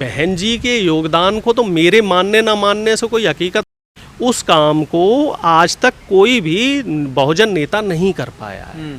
बहन जी के योगदान को तो मेरे मानने ना मानने से कोई हकीकत, उस काम को आज तक कोई भी बहुजन नेता नहीं कर पाया है।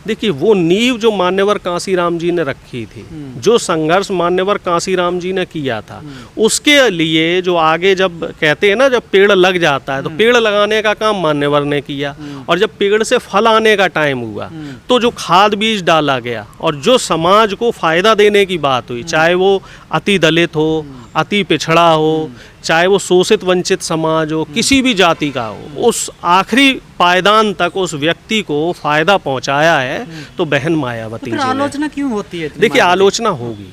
देखिए, वो नींव जो मान्यवर कांसीराम जी ने रखी थी, जो संघर्ष मान्यवर कांसीराम जी ने किया था, उसके लिए जो आगे जब कहते हैं ना, जब पेड़ लग जाता है तो पेड़ लगाने का काम मान्यवर ने किया, और जब पेड़ से फल आने का टाइम हुआ तो जो खाद बीज डाला गया और जो समाज को फायदा देने की बात हुई, चाहे वो अति दलित हो, अति पिछड़ा हो, चाहे वो शोषित वंचित समाज हो, किसी भी जाति का हो, उस आखिरी पायदान तक उस व्यक्ति को फायदा पहुंचाया है तो बहन मायावती जी ने। आलोचना क्यों होती है? देखिए, आलोचना होगी,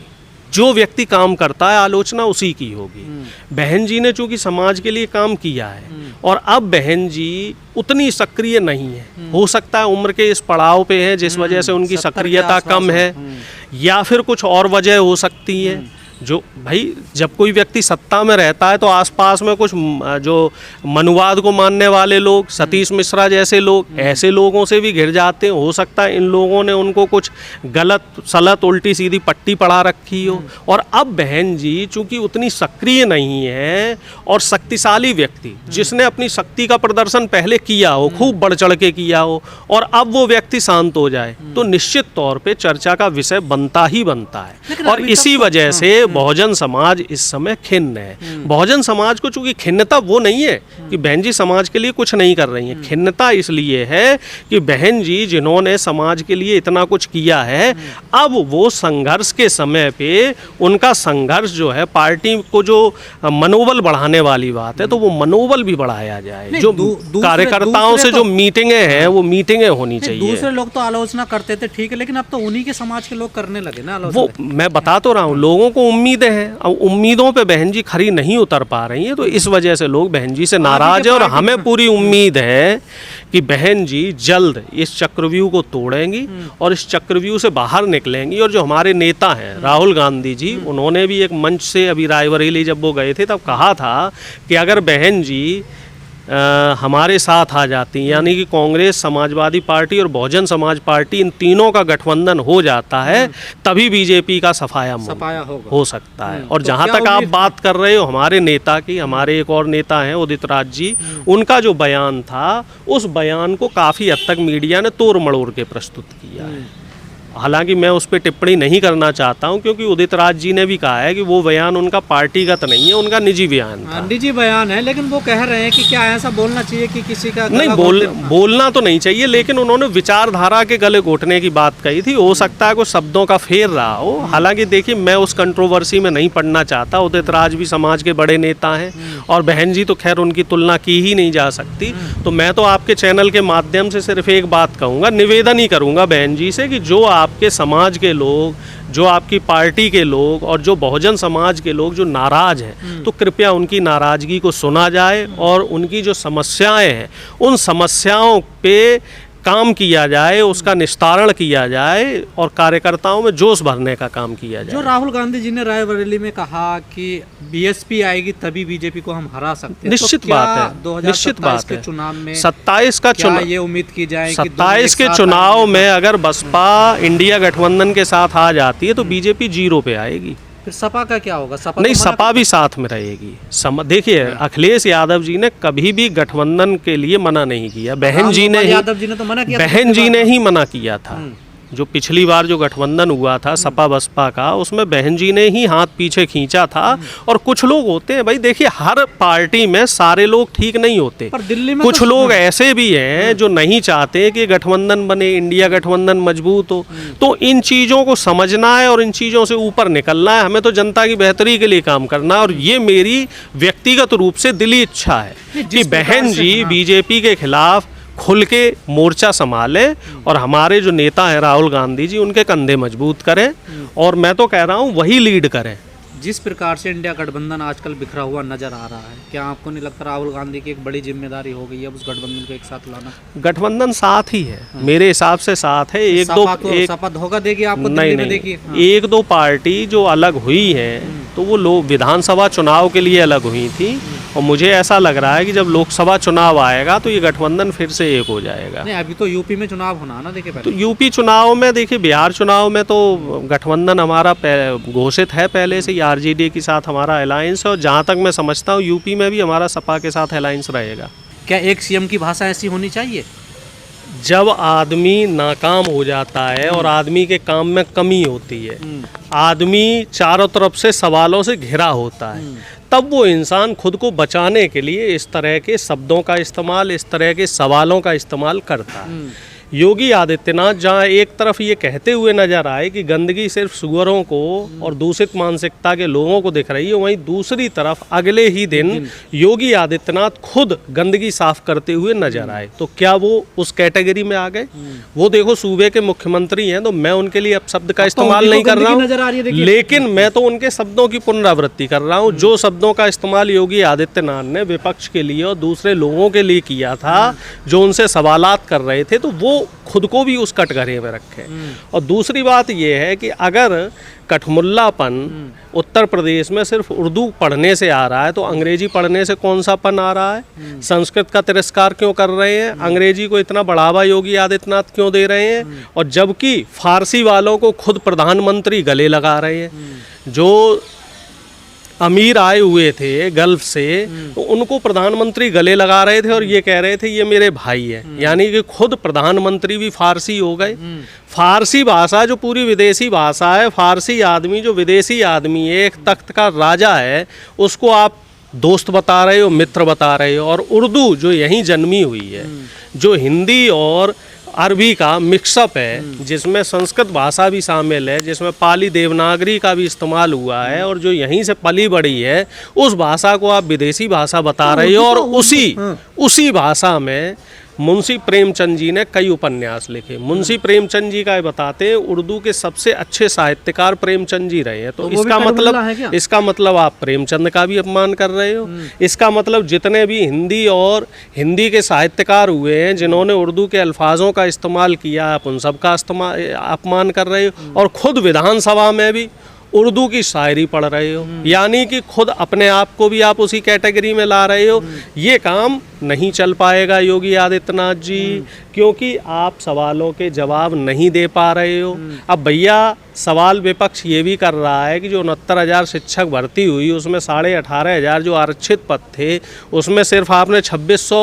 जो व्यक्ति काम करता है आलोचना उसी की होगी। बहन जी ने चूंकि समाज के लिए काम किया है और अब बहन जी उतनी सक्रिय नहीं है, हो सकता है उम्र के इस पड़ाव पे है जिस वजह से उनकी सक्रियता कम है, या फिर कुछ और वजह हो सकती है। जो भाई, जब कोई व्यक्ति सत्ता में रहता है तो आसपास में कुछ जो मनुवाद को मानने वाले लोग, सतीश मिश्रा जैसे लोग, ऐसे लोगों से भी घिर जाते हैं। हो सकता है इन लोगों ने उनको कुछ गलत सलत उल्टी सीधी पट्टी पढ़ा रखी हो। और अब बहन जी चूंकि उतनी सक्रिय नहीं है और शक्तिशाली व्यक्ति जिसने अपनी शक्ति का प्रदर्शन पहले किया हो, खूब बढ़ चढ़ के किया हो, और अब वो व्यक्ति शांत हो जाए तो निश्चित तौर पे चर्चा का विषय बनता ही बनता है। और इसी वजह से बहुजन समाज इस समय खिन्न है। बहुजन समाज को चूंकि खिन्नता वो नहीं है कि बहन जी समाज के लिए कुछ नहीं कर रही हैं, खिन्नता इसलिए है कि बहन जी जिन्होंने समाज के लिए इतना कुछ किया है, अब वो संघर्ष के समय पे उनका संघर्ष जो है, पार्टी को जो मनोबल बढ़ाने वाली बात है तो वो मनोबल भी बढ़ाया जाए। जो कार्यकर्ताओं से जो मीटिंगें हैं वो मीटिंगें होनी चाहिए। दूसरे लोग तो आलोचना करते थे, ठीक है, लेकिन अब तो उन्हीं के समाज के लोग करने लगे ना आलोचना। वो मैं बता तो रहा हूँ, लोगों को उम्मीदें हैं, अब उम्मीदों पे बहन जी खरी नहीं उतर पा रही हैं तो इस वजह से लोग बहन जी से नाराज है। और हमें पूरी उम्मीद है कि बहन जी जल्द इस चक्रव्यूह को तोड़ेंगी और इस चक्रव्यूह से बाहर निकलेंगी। और जो हमारे नेता हैं राहुल गांधी जी, उन्होंने भी एक मंच से अभी रायबरेली जब वो गए थे तब कहा था कि अगर बहन जी हमारे साथ आ जाती, यानी कि कांग्रेस, समाजवादी पार्टी और बहुजन समाज पार्टी, इन तीनों का गठबंधन हो जाता है तभी बीजेपी का सफाया हो सकता है। और जहां तक आप बात कर रहे हो हमारे नेता की, हमारे एक और नेता हैं उदित राज जी, उनका जो बयान था उस बयान को काफ़ी हद तक मीडिया ने तोड़ मड़ोड़ के प्रस्तुत किया है। हालांकि मैं उस पर टिप्पणी नहीं करना चाहता हूं क्योंकि उदित राज जी ने भी कहा है कि वो बयान उनका पार्टीगत नहीं है, उनका निजी बयान था। निजी बयान है, लेकिन वो कह रहे हैं कि क्या ऐसा बोलना चाहिए कि किसी का नहीं, बोलना तो नहीं चाहिए, लेकिन उन्होंने विचारधारा के गले घोटने की बात कही थी। हो सकता है कुछ शब्दों का फेर रहा हो। हालांकि देखिए, मैं उस कंट्रोवर्सी में नहीं पड़ना चाहता। उदित राज भी समाज के बड़े नेता हैं और बहन जी तो खैर उनकी तुलना की ही नहीं जा सकती। तो मैं तो आपके चैनल के माध्यम से सिर्फ एक बात कहूँगा, निवेदन ही करूँगा बहन जी से कि जो आपके समाज के लोग, जो आपकी पार्टी के लोग और जो बहुजन समाज के लोग जो नाराज हैं, तो कृपया उनकी नाराजगी को सुना जाए और उनकी जो समस्याएं हैं उन समस्याओं पे काम किया जाए, उसका निस्तारण किया जाए और कार्यकर्ताओं में जोश भरने का काम किया जाए। जो राहुल गांधी जी ने रायबरेली में कहा कि बीएसपी आएगी तभी बीजेपी को हम हरा सकते हैं, निश्चित बात है, निश्चित बात है। चुनाव में 27 का चुनाव, ये उम्मीद की जाए 27 के चुनाव में अगर बसपा इंडिया गठबंधन के साथ आ जाती है तो बीजेपी 0 पे आएगी। फिर सपा का क्या होगा? सपा नहीं, सपा भी साथ में रहेगी। देखिए, अखिलेश यादव जी ने कभी भी गठबंधन के लिए मना नहीं किया, बहन जी ने ही मना किया था। जो पिछली बार जो गठबंधन हुआ था सपा बसपा का, उसमें बहन जी ने ही हाथ पीछे खींचा था। और कुछ लोग होते हैं भाई, देखिए हर पार्टी में सारे लोग ठीक नहीं होते, पर दिल्ली में कुछ लोग ऐसे भी हैं जो नहीं चाहते कि गठबंधन बने, इंडिया गठबंधन मजबूत हो। तो इन चीज़ों को समझना है और इन चीज़ों से ऊपर निकलना है। हमें तो जनता की बेहतरी के लिए काम करना है और ये मेरी व्यक्तिगत रूप से दिली इच्छा है कि बहन जी बीजेपी के खिलाफ खुल के मोर्चा संभाले और हमारे जो नेता हैं राहुल गांधी जी, उनके कंधे मजबूत करें। और मैं तो कह रहा हूँ वही लीड करें। जिस प्रकार से इंडिया गठबंधन आजकल बिखरा हुआ नजर आ रहा है, क्या आपको नहीं लगता राहुल गांधी की एक बड़ी जिम्मेदारी हो गई है उस गठबंधन को एक साथ लाना? गठबंधन साथ ही है, मेरे हिसाब से साथ है। एक धोखा देगी आपको? नहीं, एक दो पार्टी जो अलग हुई है तो वो लोग विधानसभा चुनाव के लिए अलग हुई थी और मुझे ऐसा लग रहा है कि जब लोकसभा चुनाव आएगा तो ये गठबंधन फिर से एक हो जाएगा। नहीं, अभी तो यूपी में चुनाव होना है ना, देखिए तो पहले। यूपी चुनाव में देखिए, बिहार चुनाव में तो गठबंधन हमारा घोषित है पहले से ही, आरजेडी के साथ हमारा अलायंस है, और जहाँ तक मैं समझता हूँ यूपी में भी हमारा सपा के साथ अलायंस रहेगा। क्या एक सीएम की भाषा ऐसी होनी चाहिए? जब आदमी नाकाम हो जाता है और आदमी के काम में कमी होती है, आदमी चारों तरफ से सवालों से घिरा होता है, तब वो इंसान खुद को बचाने के लिए इस तरह के शब्दों का इस्तेमाल, इस तरह के सवालों का इस्तेमाल करता है। योगी आदित्यनाथ जहाँ एक तरफ ये कहते हुए नजर आए कि गंदगी सिर्फ सुअरों को और दूषित मानसिकता के लोगों को दिख रही है, वहीं दूसरी तरफ अगले ही दिन योगी आदित्यनाथ खुद गंदगी साफ करते हुए नजर आए। तो क्या वो उस कैटेगरी में आ गए? वो देखो सूबे के मुख्यमंत्री हैं, तो मैं उनके लिए अब शब्द का इस्तेमाल नहीं कर रहा हूँ, लेकिन मैं तो उनके शब्दों की पुनरावृत्ति कर रहा हूँ। जो शब्दों का इस्तेमाल योगी आदित्यनाथ ने विपक्ष के लिए और दूसरे लोगों के लिए किया था, जो उनसे सवालात कर रहे थे, तो वो खुद को भी उस कटघरे में रखे। और दूसरी बात यह है कि अगर कठमुल्लापन उत्तर प्रदेश में सिर्फ उर्दू पढ़ने से आ रहा है, तो अंग्रेजी पढ़ने से कौन सा पन आ रहा है? संस्कृत का तिरस्कार क्यों कर रहे हैं? अंग्रेजी को इतना बढ़ावा योगी आदित्यनाथ क्यों दे रहे हैं? और जबकि फारसी वालों को खुद प्रधानमंत्री गले लगा रहे हैं। जो अमीर आए हुए थे गल्फ से, तो उनको प्रधानमंत्री गले लगा रहे थे और ये कह रहे थे ये मेरे भाई है, यानी कि खुद प्रधानमंत्री भी फारसी हो गए। फारसी भाषा जो पूरी विदेशी भाषा है, फारसी आदमी जो विदेशी आदमी है, एक तख्त का राजा है, उसको आप दोस्त बता रहे हो, मित्र बता रहे हो। और उर्दू जो यहीं जन्मी हुई है, जो हिंदी और अरबी का मिक्सअप है, जिसमें संस्कृत भाषा भी शामिल है, जिसमें पाली देवनागरी का भी इस्तेमाल हुआ है, और जो यहीं से पली बढ़ी है, उस भाषा को आप विदेशी भाषा बता रहे हो। और उसी भाषा में मुंशी प्रेमचंद जी ने कई उपन्यास लिखे। मुंशी प्रेमचंद जी का ये बताते हैं उर्दू के सबसे अच्छे साहित्यकार प्रेमचंद जी रहे हैं। तो इसका मतलब आप प्रेमचंद का भी अपमान कर रहे हो। इसका मतलब जितने भी हिंदी और हिंदी के साहित्यकार हुए हैं, जिन्होंने उर्दू के अल्फाजों का इस्तेमाल किया, आप उन सब का अपमान कर रहे हो। और खुद विधानसभा में भी उर्दू की शायरी पढ़ रहे हो, यानी कि खुद अपने आप को भी आप उसी कैटेगरी में ला रहे हो। ये काम नहीं चल पाएगा योगी आदित्यनाथ जी, क्योंकि आप सवालों के जवाब नहीं दे पा रहे हो। अब भैया सवाल विपक्ष ये भी कर रहा है कि जो 69,000 शिक्षक भर्ती हुई, उसमें 18,500 जो आरक्षित पद थे, उसमें सिर्फ आपने 2600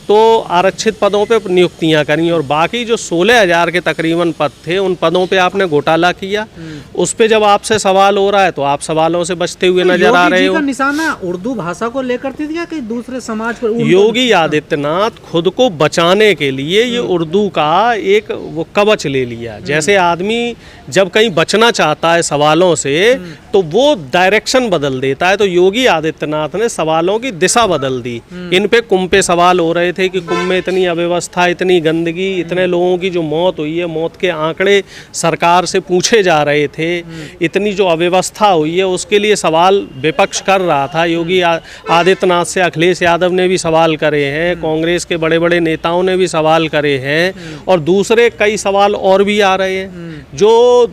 तो आरक्षित पदों पे नियुक्तियां करी, और बाकी जो 16,000 के तकरीबन पद थे, उन पदों पे आपने घोटाला किया। उस पे जब आपसे सवाल हो रहा है तो आप सवालों से बचते हुए नजर आ रहे हो। का निशाना उर्दू भाषा को लेकर थी या कि दूसरे समाज पर? योगी आदित्यनाथ खुद को बचाने के लिए ये उर्दू का एक वो कवच ले लिया। जैसे आदमी जब कहीं बचना चाहता है सवालों से, तो वो डायरेक्शन बदल देता है। तो योगी आदित्यनाथ ने सवालों की दिशा बदल दी। इन पे कुंभ पे सवाल हो रहे थे कि कुंभ में इतनी अव्यवस्था, इतनी गंदगी, इतने लोगों की जो मौत हुई है, मौत के आंकड़े सरकार से पूछे जा रहे थे, इतनी जो अव्यवस्था हुई है उसके लिए सवाल विपक्ष कर रहा था। योगी आदित्यनाथ से अखिलेश यादव ने भी सवाल करे हैं, कांग्रेस के बड़े बड़े नेताओं ने भी सवाल करे हैं, और दूसरे कई सवाल और भी आ रहे हैं। जो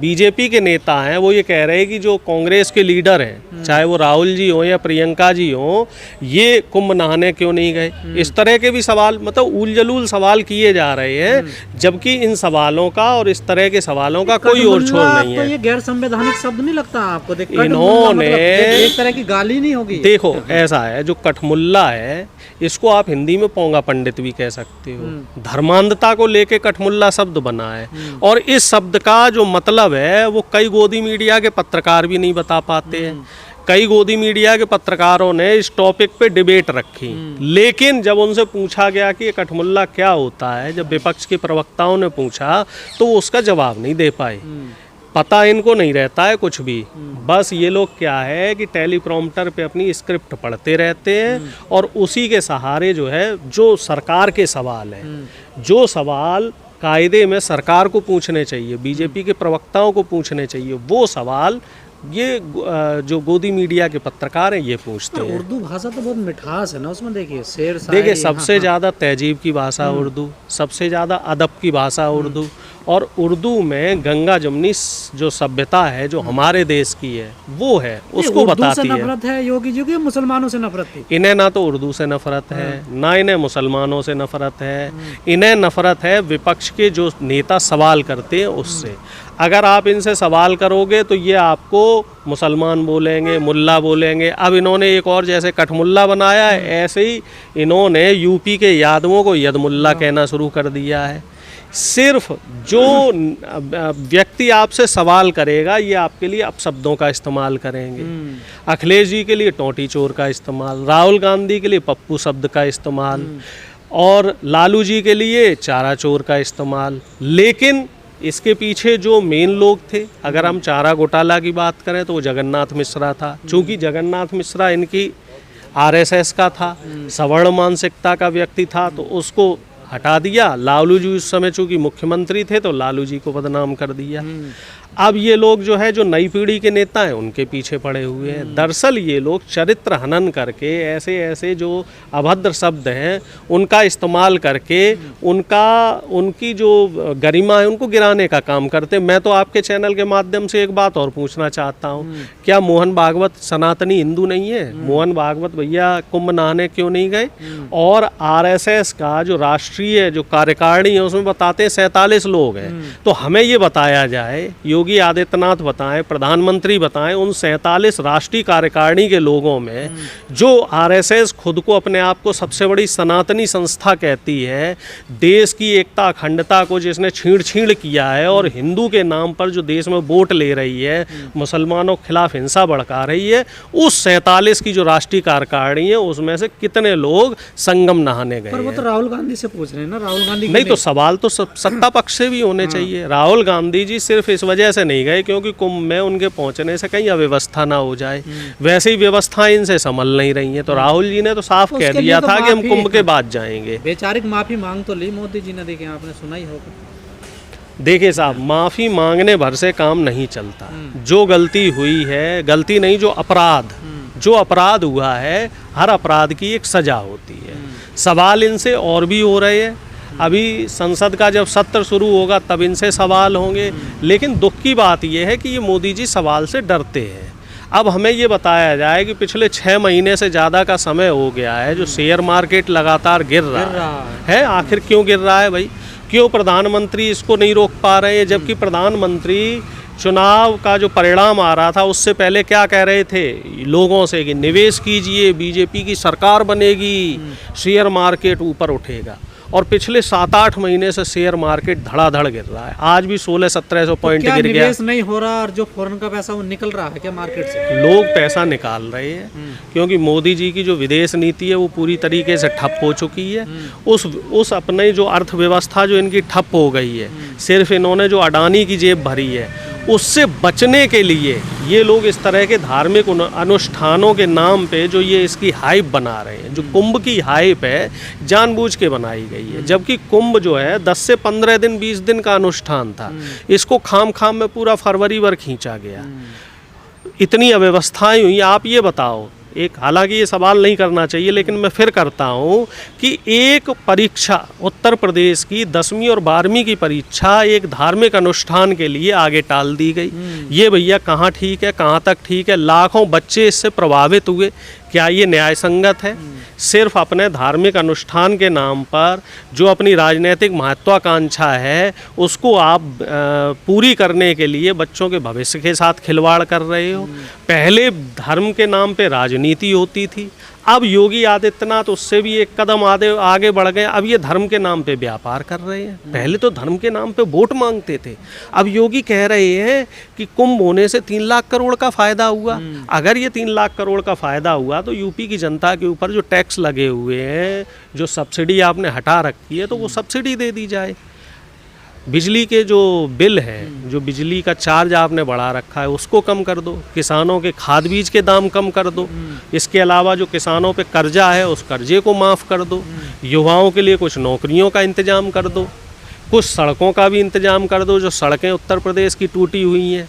बीजेपी के नेता हैं वो ये कह रहे हैं कि जो कांग्रेस के लीडर हैं, चाहे वो राहुल जी हो या प्रियंका जी हो, ये कुंभ नहाने क्यों नहीं गए? इस तरह के भी सवाल, मतलब उल जलूल सवाल किए जा रहे हैं, जबकि इन सवालों का और इस तरह के सवालों का कोई और छोर नहीं है। तो ये गैर संवैधानिक शब्द नहीं लगता आपको? इन्होंने एक तरह की गाली नहीं होगी? देखो ऐसा है, जो कठमुल्ला है इसको आप हिंदी में पोंगा पंडित भी कह सकते हो। धर्मांधता को लेके कठमुल्ला शब्द बना है, और इस शब्द का जो मतलब है वो कई गोदी मीडिया के पत्रकार भी नहीं बता पाते हैं। कई गोदी मीडिया के पत्रकारों ने इस टॉपिक पे डिबेट रखी, लेकिन जब उनसे पूछा गया कि ये कठमुल्ला क्या होता है, जब विपक्ष के प्रवक्ताओं ने पूछा तो वो उसका जवाब नहीं दे पाए। पता इनको नहीं रहता है कुछ भी, बस ये लोग क्या है कि टेलीप्रॉम्प्टर पे अपनी स्क्रिप्ट पढ़ते रहते हैं, और उसी के सहारे जो है, जो सरकार के सवाल हैं, जो सवाल कायदे में सरकार को पूछने चाहिए, बीजेपी के प्रवक्ताओं को पूछने चाहिए, वो सवाल ये जो गोदी मीडिया के पत्रकार हैं ये पूछते हैं। उर्दू भाषा तो बहुत मिठास है ना उसमें, देखिए शेर देखिए शायरी, सबसे ज़्यादा तहजीब की भाषा उर्दू, सबसे ज़्यादा अदब की भाषा उर्दू, और उर्दू में गंगा जमुनी जो सभ्यता है जो हमारे देश की है वो है, उसको बताती है। नफरत है योगी जी की, मुसलमानों से नफरत थी। इन्हें ना तो उर्दू से नफरत है, ना इन्हें मुसलमानों से नफरत है, इन्हें नफरत है विपक्ष के जो नेता सवाल करते हैं उससे। अगर आप इनसे सवाल करोगे तो ये आपको मुसलमान बोलेंगे, मुल्ला बोलेंगे। अब इन्होंने एक और जैसे कठमुल्ला बनाया है, ऐसे ही इन्होंने यूपी के यादवों को यदमुल्ला कहना शुरू कर दिया है। सिर्फ जो व्यक्ति आपसे सवाल करेगा ये आपके लिए अपशब्दों का इस्तेमाल करेंगे। अखिलेश जी के लिए टोंटी चोर का इस्तेमाल, राहुल गांधी के लिए पप्पू शब्द का इस्तेमाल, और लालू जी के लिए चारा चोर का इस्तेमाल। लेकिन इसके पीछे जो मेन लोग थे, अगर हम चारा घोटाला की बात करें तो वो जगन्नाथ मिश्रा था। चूँकि जगन्नाथ मिश्रा इनकी आरएसएस का था, सवर्ण मानसिकता का व्यक्ति था, तो उसको हटा दिया। लालू जी उस समय चूँकि मुख्यमंत्री थे तो लालू जी को बदनाम कर दिया। अब ये लोग जो है जो नई पीढ़ी के नेता हैं उनके पीछे पड़े हुए हैं। दरअसल ये लोग चरित्र हनन करके ऐसे ऐसे जो अभद्र शब्द हैं उनका इस्तेमाल करके उनकी जो गरिमा है उनको गिराने का काम करते हैं। मैं तो आपके चैनल के माध्यम से एक बात और पूछना चाहता हूँ, क्या मोहन भागवत सनातनी हिंदू नहीं है? मोहन भागवत भैया कुंभ नहाने क्यों नहीं गए? और आरएसएस का जो राष्ट्रीय जो कार्यकारिणी है उसमें बताते हैं 47 लोग हैं। तो हमें ये बताया जाए, योगी आदित्यनाथ बताएं, प्रधानमंत्री बताएं, उन 47 राष्ट्रीय कार्यकारिणी के लोगों में जो आरएसएस खुद को अपने आप को सबसे बड़ी सनातनी संस्था कहती है, देश की एकता अखंडता को जिसने छीड़ किया है और हिंदू के नाम पर जो देश में वोट ले रही है, मुसलमानों के खिलाफ हिंसा भड़का रही है, उस 47 की जो राष्ट्रीय कार्यकारिणी है उसमें से कितने लोग संगम नहाने गए? पर वो तो राहुल गांधी से पूछ रहे हैं ना, राहुल गांधी नहीं तो सवाल तो सत्ता पक्ष से भी होने चाहिए। राहुल गांधी जी सिर्फ इस वजह से नहीं गए क्योंकि कुंभ में उनके पहुंचने से कहीं अव्यवस्था ना हो जाए, वैसे ही व्यवस्थाएं इनसे संभल नहीं रही हैं। तो राहुल जी ने तो साफ कह दिया था कि हम कुंभ के बाद जाएंगे। वैचारिक माफी मांग तो ली मोदी जी ने, देखिए आपने सुना ही होगा। देखिए साहब, माफ़ी मांगने भर से काम नहीं चलता। जो गलती हुई है, गलती नहीं जो अपराध हुआ है, हर अपराध की एक सजा होती है। सवाल इनसे और भी हो रहे हैं। अभी संसद का जब सत्र शुरू होगा तब इनसे सवाल होंगे। लेकिन दुख की बात यह है कि ये मोदी जी सवाल से डरते हैं। अब हमें ये बताया जाए कि पिछले 6 महीने से ज़्यादा का समय हो गया है जो शेयर मार्केट लगातार गिर रहा है। आखिर क्यों गिर रहा है भाई? क्यों प्रधानमंत्री इसको नहीं रोक पा रहे हैं? जबकि प्रधानमंत्री चुनाव का जो परिणाम आ रहा था उससे पहले क्या कह रहे थे लोगों से कि निवेश कीजिए, बीजेपी की सरकार बनेगी, शेयर मार्केट ऊपर उठेगा। और पिछले 7-8 महीने से शेयर मार्केट धड़ाधड़ गिर रहा है। आज भी 1600-1700 पॉइंट गिर गया। निवेश नहीं हो रहा और जो फॉरेन का पैसा वो निकल रहा है क्या मार्केट से? लोग पैसा निकाल रहे हैं क्योंकि मोदी जी की जो विदेश नीति है वो पूरी तरीके से ठप हो चुकी है। उस अपने जो अर्थव्यवस्था जो इनकी ठप हो गई है, सिर्फ इन्होंने जो अडानी की जेब भरी है, उससे बचने के लिए ये लोग इस तरह के धार्मिक अनुष्ठानों के नाम पे जो ये इसकी हाइप बना रहे हैं, जो कुंभ की हाइप है जानबूझ के बनाई गई है। जबकि कुंभ जो है 10 से 15 दिन 20 दिन का अनुष्ठान था, इसको खाम में पूरा फरवरी भर खींचा गया। इतनी अव्यवस्थाएं हुई। आप ये बताओ, एक हालांकि ये सवाल नहीं करना चाहिए लेकिन मैं फिर करता हूँ कि एक परीक्षा उत्तर प्रदेश की 10वीं और 12वीं की परीक्षा एक धार्मिक अनुष्ठान के लिए आगे टाल दी गई। ये भैया कहाँ ठीक है, कहाँ तक ठीक है? लाखों बच्चे इससे प्रभावित हुए। क्या ये न्याय संगत है? सिर्फ अपने धार्मिक अनुष्ठान के नाम पर जो अपनी राजनीतिक महत्वाकांक्षा है उसको आप पूरी करने के लिए बच्चों के भविष्य के साथ खिलवाड़ कर रहे हो। पहले धर्म के नाम पे राजनीति होती थी, अब योगी आदित्यनाथ उससे भी एक कदम आगे बढ़ गए। अब ये धर्म के नाम पे व्यापार कर रहे हैं। पहले तो धर्म के नाम पे वोट मांगते थे, अब योगी कह रहे हैं कि कुंभ होने से 3 लाख करोड़ का फ़ायदा हुआ। अगर ये 3 लाख करोड़ का फ़ायदा हुआ तो यूपी की जनता के ऊपर जो टैक्स लगे हुए हैं, जो सब्सिडी आपने हटा रखी है, तो वो सब्सिडी दे दी जाए। बिजली के जो बिल है, जो बिजली का चार्ज आपने बढ़ा रखा है, उसको कम कर दो। किसानों के खाद बीज के दाम कम कर दो। इसके अलावा जो किसानों पे कर्जा है उस कर्जे को माफ़ कर दो। युवाओं के लिए कुछ नौकरियों का इंतजाम कर दो। कुछ सड़कों का भी इंतजाम कर दो, जो सड़कें उत्तर प्रदेश की टूटी हुई हैं।